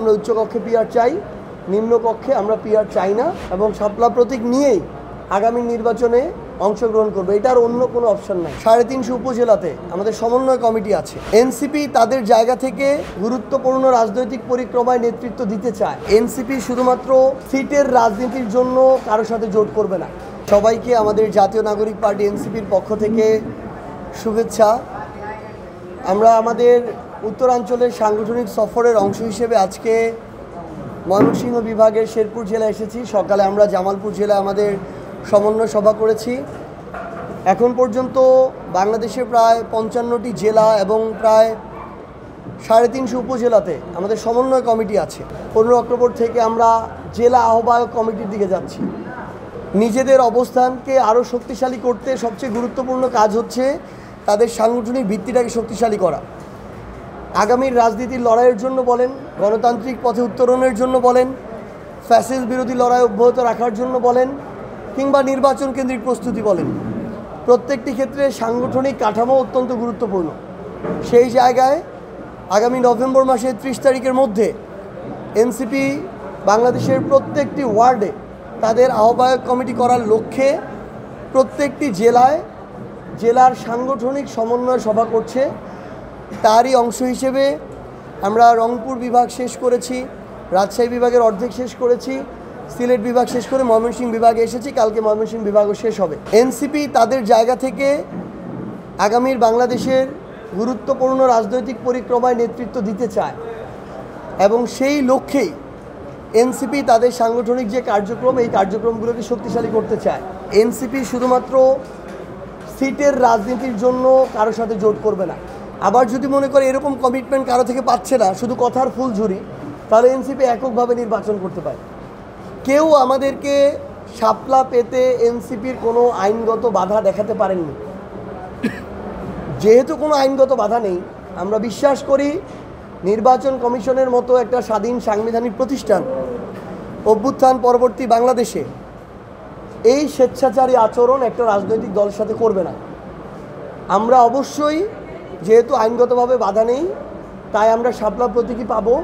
আমরা উচ্চকক্ষে পিআর চাই, নিম্নকক্ষে আমরা পিআর চাই না এবং শাপলা প্রতীক নিয়েই আগামী নির্বাচনে অংশগ্রহণ করবে। এটার অন্য কোনো অপশন নাই। 350 উপজেলাতে আমাদের সমন্বয় কমিটি আছে। এনসিপি তাদের জায়গা থেকে গুরুত্বপূর্ণ রাজনৈতিক পরিক্রমায় নেতৃত্ব দিতে চায়। এনসিপি শুধুমাত্র সিটের রাজনীতির জন্য কারোর সাথে জোট করবে না। সবাইকে আমাদের জাতীয় নাগরিক পার্টি এনসিপির পক্ষ থেকে শুভেচ্ছা। আমরা আমাদের উত্তরাঞ্চলের সাংগঠনিক সফরের অংশ হিসেবে আজকে ময়মনসিংহ বিভাগের শেরপুর জেলায় এসেছি। সকালে আমরা জামালপুর জেলায় আমাদের সমন্বয় সভা করেছি। এখন পর্যন্ত বাংলাদেশের প্রায় 55টি জেলা এবং প্রায় 350 উপজেলাতে আমাদের সমন্বয় কমিটি আছে। 15 অক্টোবর থেকে আমরা জেলা আহ্বায়ক কমিটির দিকে যাচ্ছি। নিজেদের অবস্থানকে আরও শক্তিশালী করতে সবচেয়ে গুরুত্বপূর্ণ কাজ হচ্ছে তাদের সাংগঠনিক ভিত্তিটাকে শক্তিশালী করা। আগামীর রাজনীতির লড়াইয়ের জন্য বলেন, গণতান্ত্রিক পথে উত্তরণের জন্য বলেন, ফ্যাসিস্ট বিরোধী লড়াই অব্যাহত রাখার জন্য বলেন, কিংবা নির্বাচন কেন্দ্রিক প্রস্তুতি বলেন, প্রত্যেকটি ক্ষেত্রে সাংগঠনিক কাঠামো অত্যন্ত গুরুত্বপূর্ণ। সেই জায়গায় আগামী নভেম্বর মাসের 30 তারিখের মধ্যে এনসিপি বাংলাদেশের প্রত্যেকটি ওয়ার্ডে তাদের আহ্বায়ক কমিটি করার লক্ষ্যে প্রত্যেকটি জেলার সাংগঠনিক সমন্বয় সভা করছে। তারই অংশ হিসেবে আমরা রংপুর বিভাগ শেষ করেছি, রাজশাহী বিভাগের অর্ধেক শেষ করেছি, সিলেট বিভাগ শেষ করে ময়মনসিংহ বিভাগে এসেছি। কালকে ময়মনসিংহ বিভাগও শেষ হবে। এনসিপি তাদের জায়গা থেকে আগামীর বাংলাদেশের গুরুত্বপূর্ণ রাজনৈতিক পরিক্রমায় নেতৃত্ব দিতে চায় এবং সেই লক্ষ্যেই এনসিপি তাদের সাংগঠনিক যে কার্যক্রম, এই কার্যক্রমগুলোকে শক্তিশালী করতে চায়। এনসিপি শুধুমাত্র সিটের রাজনীতির জন্য কারোর সাথে জোট করবে না। আবার যদি মনে করে এরকম কমিটমেন্ট কারো থেকে পাচ্ছে না, শুধু কথার ফুলঝুরি, তাহলে এনসিপি এককভাবে নির্বাচন করতে পারে। কেউ আমাদেরকে শাপলা পেতে এনসিপির কোনো আইনগত বাধা দেখাতে পারেননি। যেহেতু কোনো আইনগত বাধা নেই, আমরা বিশ্বাস করি নির্বাচন কমিশনের মতো একটা স্বাধীন সাংবিধানিক প্রতিষ্ঠান অভ্যুত্থান পরবর্তী বাংলাদেশে এই স্বেচ্ছাচারী আচরণ একটা রাজনৈতিক দলের সাথে করবে না। আমরা অবশ্যই, যেহেতু আইনগতভাবে বাধা নেই, তাই আমরা শাপলা প্রতীকই পাবো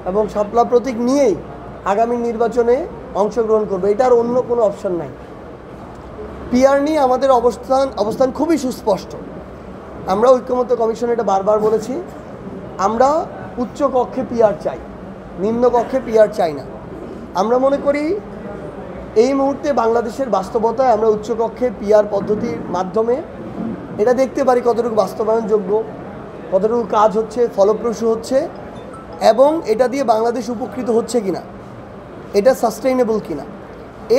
এবং শাপলা প্রতীক নিয়েই আগামী নির্বাচনে অংশগ্রহণ করবে। এটার অন্য কোনো অপশন নাই। পিআর নিয়ে আমাদের অবস্থান খুবই সুস্পষ্ট। আমরা ঐক্যমত্য কমিশনে এটা বারবার বলেছি, আমরা উচ্চ কক্ষে পিআর চাই, নিম্ন কক্ষে পিআর চাই না। আমরা মনে করি এই মুহূর্তে বাংলাদেশের বাস্তবতায় আমরা উচ্চকক্ষে পিআর পদ্ধতির মাধ্যমে এটা দেখতে পারি কতটুকু বাস্তবায়নযোগ্য, কতটুকু কাজ হচ্ছে, ফলপ্রসূ হচ্ছে এবং এটা দিয়ে বাংলাদেশ উপকৃত হচ্ছে কিনা, এটা সাস্টেইনেবল কিনা।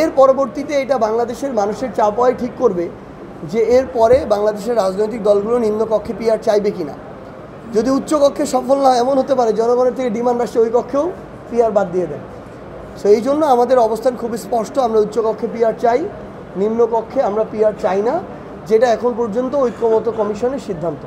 এর পরবর্তীতে এটা বাংলাদেশের মানুষের চাপায় ঠিক করবে যে এর পরে বাংলাদেশের রাজনৈতিক দলগুলো নিম্নকক্ষে পিআর চাইবে কিনা। যদি উচ্চকক্ষে সফল না, এমন হতে পারে জনগণের থেকে ডিমান্ড আসছে ওই কক্ষেও পিআর বাদ দিয়ে দেন। সো এই জন্য আমাদের অবস্থান খুবই স্পষ্ট, আমরা উচ্চকক্ষে পিআর চাই, নিম্নকক্ষে আমরা পিআর চাই না, যেটা এখন পর্যন্ত ঐক্যমত্য কমিশনের সিদ্ধান্ত।